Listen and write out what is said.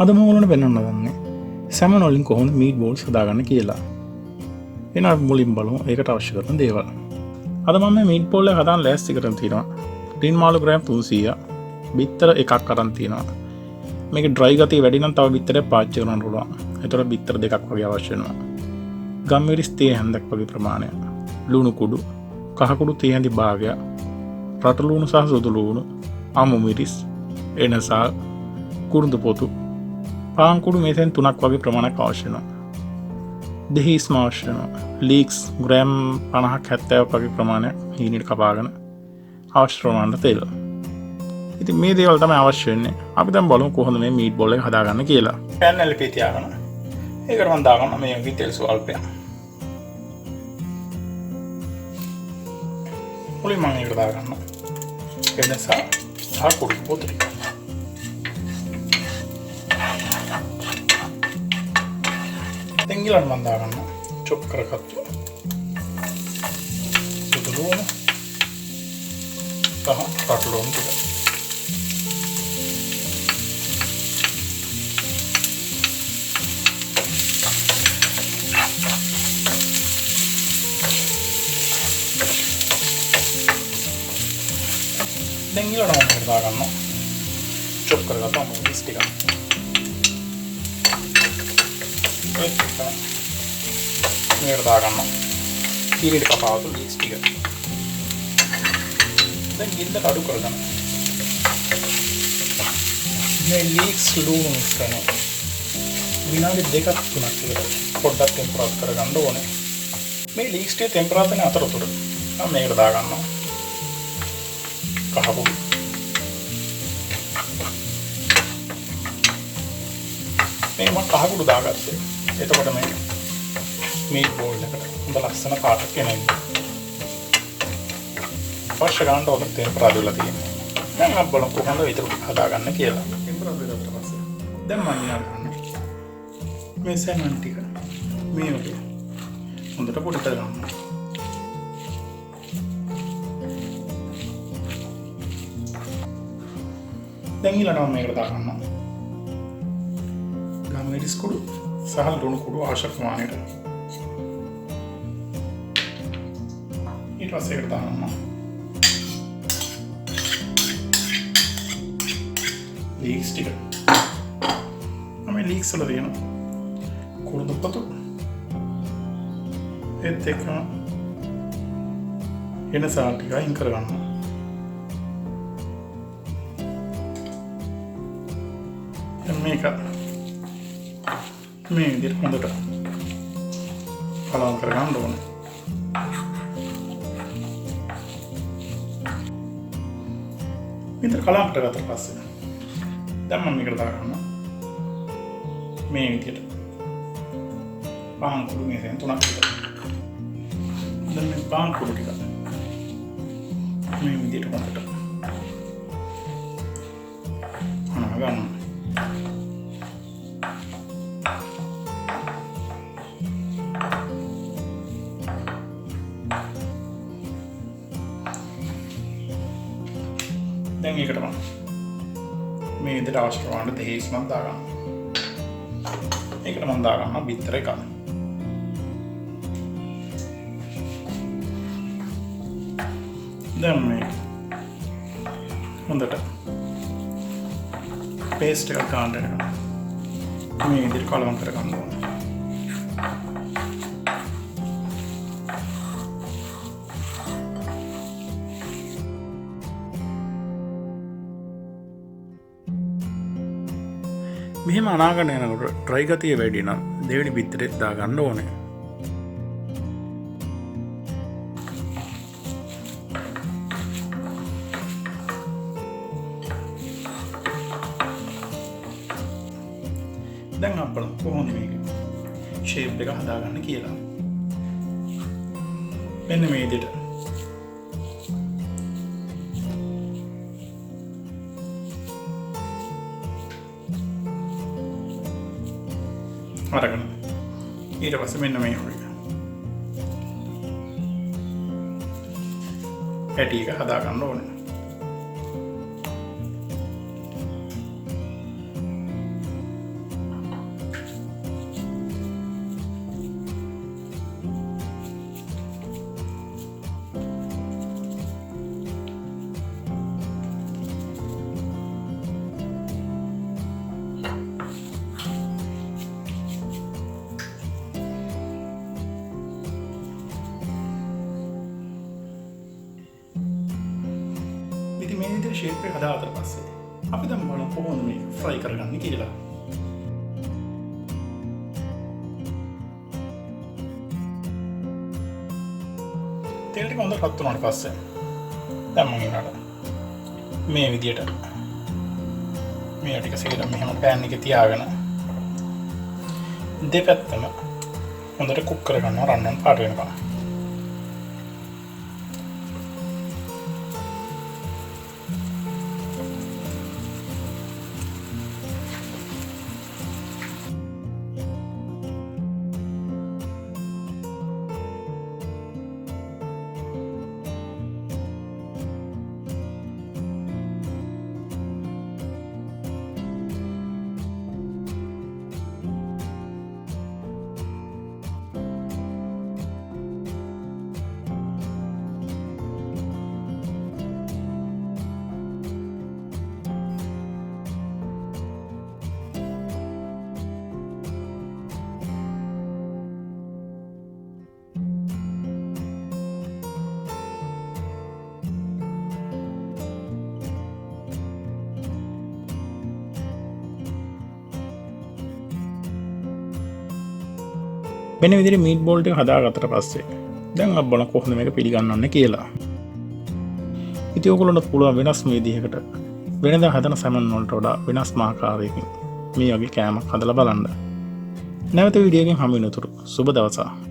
අද මම ඔයාලට පෙන්වන්න දන්නේ සැමන් වලින් කොහොමද මීට්බෝල්ස් හදාගන්න කියලා. එහෙනම් මුලින් බලමු ඒකට අවශ්‍ය කරන දේවල්. අද මම මේ මීට්බෝල් එක හදාන්න ලෑස්ති කරන් තියෙනවා. ටින් මාළු ග්‍රෑම් 300, බිත්තර එකක් අරන් තියෙනවා. මේක ඩ්‍රයි ගතිය වැඩි නම් තව බිත්තරයක් පාවිච්චි කරන්න පුළුවන්. ඒතර බිත්තර දෙකක් වගේ අවශ්‍ය වෙනවා. ගම්මිරිස් තේ හැන්දක් වගේ ප්‍රමාණයක්. ලුණු කුඩු, කහ කුඩු තේ හැඳි භාගයක්, රට ලුණු සහ සුදු ලුණු, අමු මිරිස්, එනසාල්, කුරුඳු පොතු, පාන් කුඩු මේසෙන් 3ක් වගේ ප්‍රමාණයක් අවශ්‍ය වෙනවා. දෙහිස් අවශ්‍ය වෙනවා. ලීක්ස් ග්‍රෑම් 50ක් 70ක් වගේ ප්‍රමාණයක් හීනෙට කපාගෙන අවශ්‍ය ප්‍රමාණයට තෙල්. ඉතින් මේ දේවල් තමයි අවශ්‍ය වෙන්නේ. අපි දැන් බලමු කොහොමද මේ මීට්බෝල් එක හදාගන්න කියලා. පෑන් එල්ලේ තියාගන්න. ඒකට මම දාගන්න මේ වගේ තෙල් ස්වල්පයක්. මුලින්ම මම ඒකට දාගන්න. එනසා සහ කුඩු පොතු ටික. දැන් ඊළඟ මම දාගන්න චොප් කරගත්තු සුදු ලුණු සහ රතු ලුණු ටික. දැන් ඊළඟ මම දාගන්න චොප් කරගත්තු මිරිස් ටික. මේකට දාගන්න හීනෙට කපාවතු ලීක්ස් ටික. දැන් ගින්දර අඩු කරගන්න. මේ ලීක්ස් ලුණු මිශ්‍රණ විනාඩි 2ක් 3ක් විතර පොඩ්ඩක් ටෙම්පරේචර් කරගන්න ඕනේ. මේ ලීක්ස් ටික ටෙම්පරේචර් අතරතුර මම මේකට දාගන්නවා කහ කුඩු. මේ මම කහ කුඩු දාගත්තේ. එතකොට මේ මීට්බෝල් එකට හොඳ ලස්සන පාටක් එනවා. පස්සේ ගන්න ඕන ටෙම්පරේචර් වල තියෙනවා. දැන් අපි බලමු කොහොමද ඊට හදාගන්න කියලා. ටෙම්පරේචර් දාලා පස්සේ දැන් මම ගන්න මේ සෙමන් ටික මේ වගේ හොඳට පොඩි කරගන්න. දැන් ඊළඟට මේකට දාගන්න ගම්මිරිස් කුඩු සහ ලුණු කුඩු අවශ්‍ය ප්‍රමාණයට. ඊට පස්සේ ඒකට දාන්න ලීක්ස් ටික. මේ ලීක්ස් වල තියෙන කුරුඳු පොතු ඒත් එක්කම එනසාල් ටික අයින් කරගන්න. මේක මේ විදිහට හොඳට කලවම් කරගන්න ඕනේ. මෙතන කලවම් කරගත්ත පස්සේ දැන් මම මේකට දාගන්න මේ විදිහට පාන් කුඩු මේසෙන් 3ක් විතර. දැන් මේ පාන් කුඩු ටික මේ විදිහට හොඳට අනගන්න. දැන් ඒකට මම මේ විදිහට අවශ්‍ය ප්‍රමාණයට දෙහිස් මම දාගන්න. ඒකට මම දාගන්න බිත්තර එකක්. දැන් මේ හොඳට පේස්ට් එකක් ගන්න වෙනවා. මේ විදිහට කලවම් කරගන්න ඕනේ. මෙහෙම අනාගන්න යනකොට ඩ්‍රයි ගතිය වැඩි නම් දෙවෙනි බිත්තරෙත් දාගන්න ඕනේ. දැන් අපිට කොහොමද මේක ෂේප් එක හදාගන්න කියලා. මෙන්න මේ විදිහට අරගෙන ඊට පස්සේ මෙන්න මේ වගේ පැටි එක හදා ගන්න ඕනේ. මේ විදිහට ෂේප් එක හදාගත්ත පස්සේ අපි දැන් බලමු කොහොමද මේක ෆ්‍රයි කරගන්නේ කියලා. තෙල් ටික හොඳට රත් වුණාට පස්සේ දැන් මම ඊළඟට මේ විදිහට මේ ටික සේරම මෙහෙම පෑන් එකේ තියාගෙන දෙපැත්තම හොඳට කුක් කරගන්නවා රන්වන් පාට වෙනකම්. වෙන විදිහට මීට් බෝල් ටික හදාගත්තට පස්සේ දැන් අපි බලමු කොහොමද මේක පිළිගන්නවන්නේ කියලා. ඉතින් ඔයගොල්ලන්ට පුළුවන් වෙනස් විදිහකට වෙනදා හදන සැමන් වලට වඩා වෙනස් ආකාරයකින් මේ වගේ කෑමක් හදලා බලන්න. නැවත වීඩියෝ එකකින් හමු වෙනතුරු සුබ දවසක්.